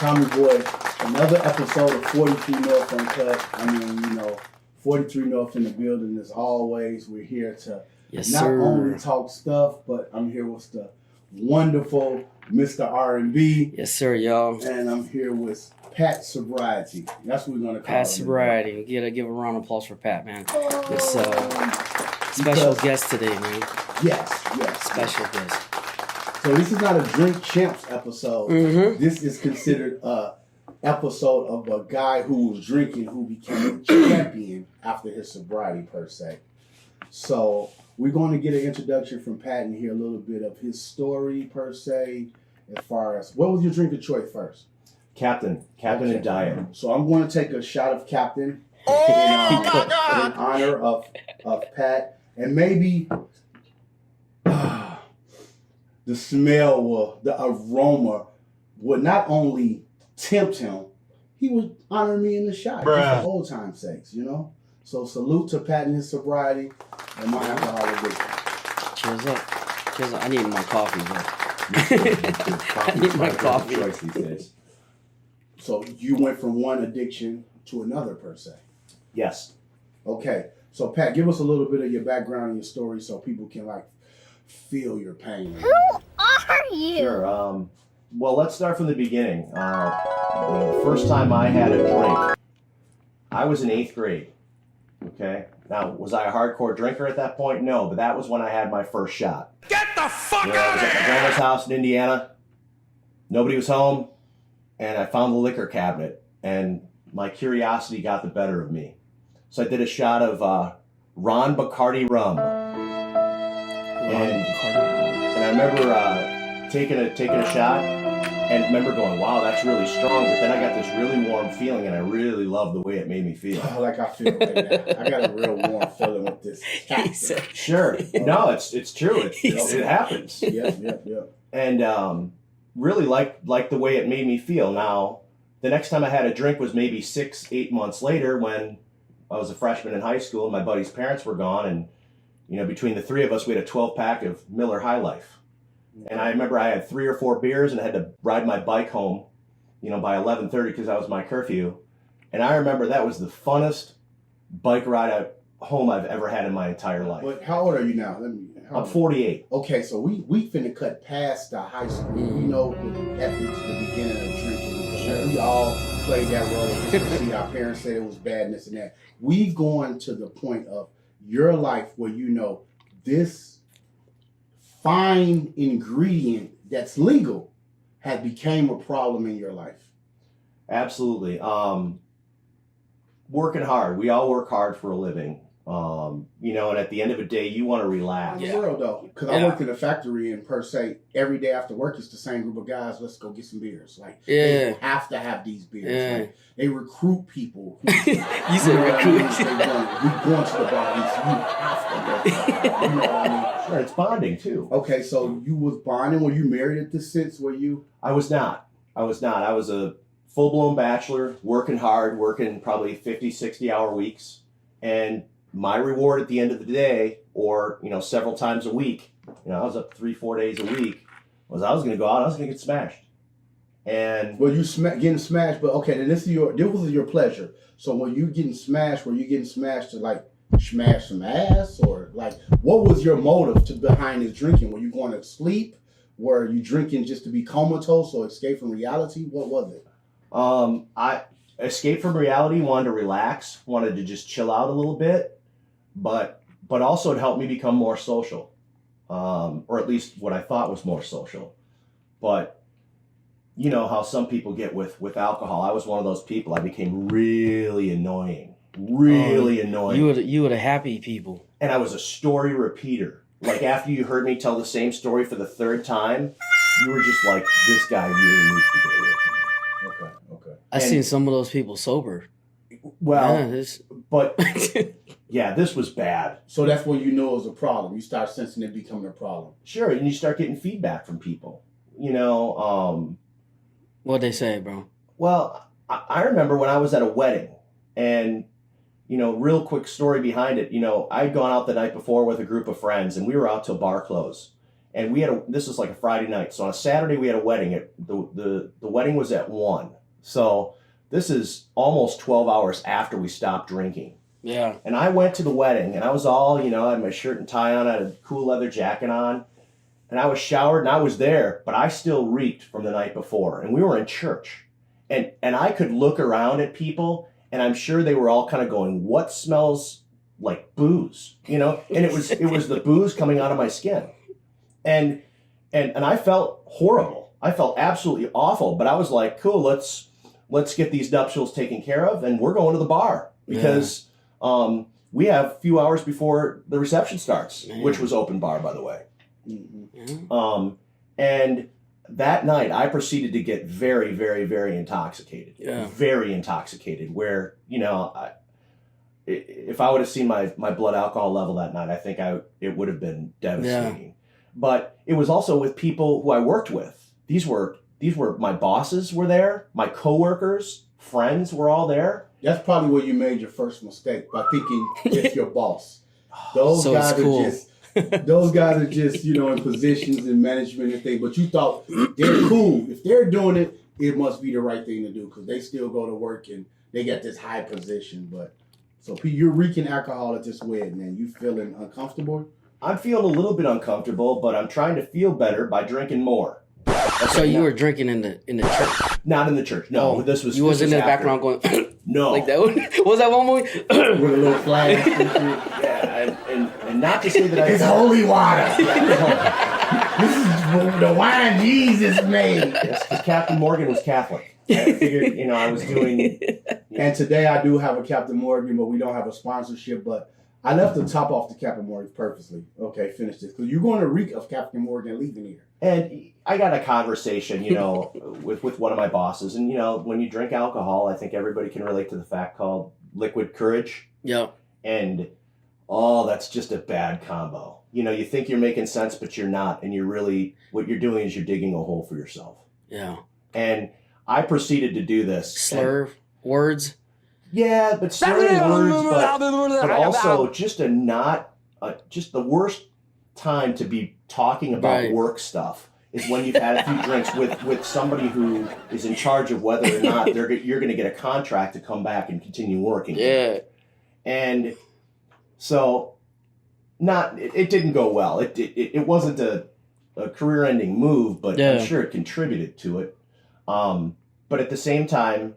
Tommy Boy, another episode of 43 North Uncut. I mean, 43 North in the building as always. We're here to not only talk stuff, but I'm here with the wonderful Mr. R&B. Yes, sir, y'all. And I'm here with Pat Sobriety. That's what we're going to call Pat Sobriety. Give a round of applause for Pat, man. It's special guest today, man. Yes. Special guest. So this is not a Drink Champs episode. Mm-hmm. This is considered a episode of a guy who was drinking who became a champion after his sobriety, per se. So we're going to get an introduction from Pat and hear a little bit of his story, per se, as far as, what was your drink of choice first? Captain and Diet. So I'm going to take a shot of Captain in honor of Pat, and maybe the smell, the aroma would not only tempt him, he would honor me in the shot, just for old time's sakes, So salute to Pat and his sobriety and my alcoholic addiction. Cheers up. Cheers up. I need my coffee, bro. I need my coffee. Choice these days. So you went from one addiction to another, per se. Yes. Okay. So Pat, give us a little bit of your background and your story so people can feel your pain. Who are you? Sure. Well, let's start from the beginning. The first time I had a drink, I was in 8th grade. Okay. Now, was I a hardcore drinker at that point? No, but that was when I had my first shot. Get the fuck out I was of at my here! grandma's house in Indiana. Nobody was home, and I found the liquor cabinet, and my curiosity got the better of me. So I did a shot of Ron Bacardi rum. And I remember taking a shot and remember going, wow, that's really strong. But then I got this really warm feeling, and I really loved the way it made me feel. Oh, like I feel right now. I got a real warm feeling with this. Sure. No, it's true. It happens. Yeah. And really liked the way it made me feel. Now, the next time I had a drink was maybe 6-8 months later when I was a freshman in high school and my buddy's parents were gone, and between the three of us, we had a 12-pack of Miller High Life. And I remember I had 3 or 4 beers and I had to ride my bike home, by 11:30 because that was my curfew. And I remember that was the funnest bike ride home I've ever had in my entire life. But how old are you now? I'm 48. Okay, so we finna cut past the high school. The ethics, the beginning of drinking. Sure. We all played that role. We see our parents said it was bad and this and that. We've gone to the point of your life where this fine ingredient that's legal has became a problem in your life. Absolutely. Working hard. We all work hard for a living. And at the end of the day, you want to relax. I'm real though, because I work in a factory, and per se, every day after work, it's the same group of guys. Let's go get some beers. They have to have these beers. Yeah. They recruit people. You said recruit. We going to the bar. You have to go. You know what I mean? Sure, it's bonding too. Okay, so you was bonding. Were you married at this sense? Were you? I was not. I was a full-blown bachelor, working hard, working probably 50, 60-hour weeks. And my reward at the end of the day, or, several times a week, I was up 3-4 days a week, was I was going to go out, I was going to get smashed. And well, you getting smashed, but okay, then this was your pleasure. So when you getting smashed, were you getting smashed to smash some ass, or what was your motive behind this drinking? Were you going to sleep? Were you drinking just to be comatose or escape from reality? What was it? I escaped from reality, wanted to relax, wanted to just chill out a little bit, but also it helped me become more social, or at least what I thought was more social. But you know how some people get with alcohol. I was one of those people. I became really annoying. You were the happy people. And I was a story repeater. After you heard me tell the same story for the 3rd time, you were just like, this guy really needs to get away from me. Okay. I've seen some of those people sober. Well, yeah, but yeah, this was bad. So that's when you know it was a problem. You start sensing it becoming a problem. Sure, and you start getting feedback from people. What'd they say, bro? Well, I remember when I was at a wedding, and real quick story behind it. I'd gone out the night before with a group of friends, and we were out till bar close. And this was like a Friday night. So on a Saturday we had a wedding. The wedding was at 1. So this is almost 12 hours after we stopped drinking. Yeah. And I went to the wedding, and I was all, I had my shirt and tie on, I had a cool leather jacket on, and I was showered, and I was there, but I still reeked from the night before. And we were in church. And I could look around at people, and I'm sure they were all kind of going, what smells like booze? And it was the booze coming out of my skin. And I felt horrible. I felt absolutely awful, but I was like, cool, let's get these nuptials taken care of, and we're going to the bar because we have a few hours before the reception starts, which was open bar, by the way. Mm-hmm. And that night I proceeded to get very, very, very intoxicated. Yeah. Very intoxicated, where, if I would have seen my blood alcohol level that night, I think it would have been devastating. Yeah. But it was also with people who I worked with. These were my bosses were there, my coworkers, friends were all there. That's probably where you made your first mistake, by thinking it's your boss. Those guys are just, in positions in management and things. But you thought they're cool. If they're doing it, it must be the right thing to do because they still go to work and they got this high position. But so you're reeking alcohol at this wedding and you feeling uncomfortable? I'm feeling a little bit uncomfortable, but I'm trying to feel better by drinking more. So you were drinking in the church? Not in the church. No, this was. You was in the background going. No, like that. Was that one movie with a little flash? Yeah, and not to say that it's holy water. This is the wine Jesus made. Yes, because Captain Morgan was Catholic. I figured, I was doing. And today I do have a Captain Morgan, but we don't have a sponsorship. But I left the top off the Captain Morgan purposely. Okay, finish this because you're going to reek of Captain Morgan leaving here. And I got a conversation, with one of my bosses. And, when you drink alcohol, I think everybody can relate to the fact called liquid courage. Yeah. And, that's just a bad combo. You think you're making sense, but you're not. And what you're doing is you're digging a hole for yourself. Yeah. And I proceeded to do this. Slur words? Yeah, but slurring words, but also just just the worst time to be talking about work stuff is when you've had a few drinks with somebody who is in charge of whether or not you're going to get a contract to come back and continue working. Yeah. And so it didn't go well. It wasn't a career-ending move, but I'm sure it contributed to it. But at the same time,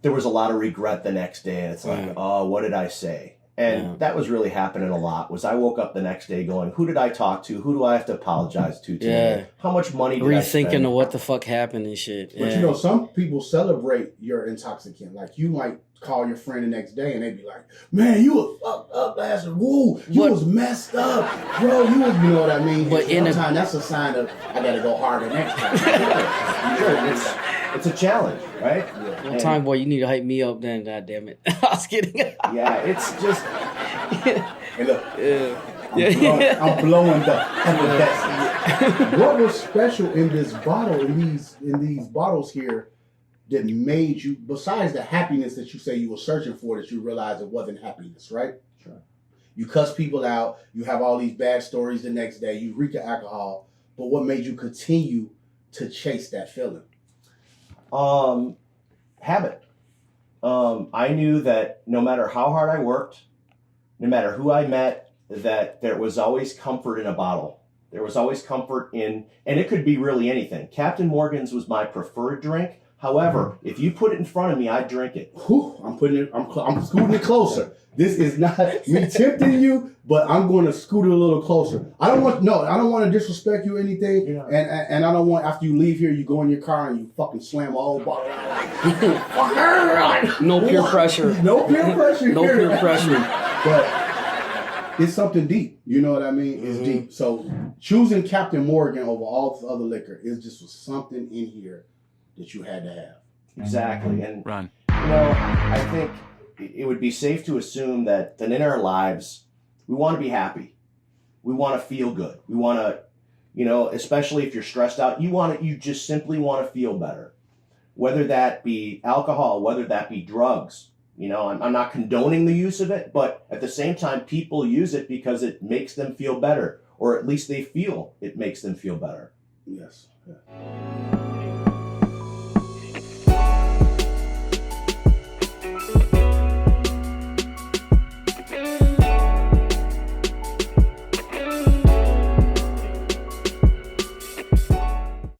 there was a lot of regret the next day. And it's like, what did I say? And that was really happening a lot. Was I woke up the next day going, who did I talk to? Who do I have to apologize to today? How much money did I spend? Rethinking of what the fuck happened and shit. But some people celebrate your intoxicant. Like you might call your friend the next day and they'd be like, man, you was fucked up last night. Whoa, you was messed up. Bro, you know what I mean? But sometimes that's a sign of, I got to go harder next time. It's a challenge, right? Yeah. One time, boy, you need to hype me up then, god damn it. I was kidding. Yeah, it's just... Hey, look. I'm blowing the effervescence. What was special in this bottle, in these bottles here, that made you, besides the happiness that you say you were searching for, that you realized it wasn't happiness, right? Sure. You cuss people out, you have all these bad stories the next day, you reek of alcohol, but what made you continue to chase that feeling? Habit. I knew that no matter how hard I worked, no matter who I met, that there was always comfort in a bottle. There was always comfort in, and it could be really anything. Captain Morgan's was my preferred drink. However, if you put it in front of me, I'd drink it. Whew, I'm scooting it closer. This is not me tempting you, but I'm going to scoot it a little closer. I don't want to disrespect you or anything. Yeah. And I don't want, after you leave here, you go in your car and you fucking slam a whole bottle. No peer pressure. No peer pressure. No peer pressure. But it's something deep. You know what I mean? It's deep. So choosing Captain Morgan over all this other liquor is just something in here that you had to have. Exactly. And I think it would be safe to assume that in our lives, we want to be happy. We want to feel good. We want to, especially if you're stressed out, you just simply want to feel better. Whether that be alcohol, whether that be drugs. I'm not condoning the use of it, but at the same time, people use it because it makes them feel better. or at least they feel it makes them feel better. Yes. Yeah.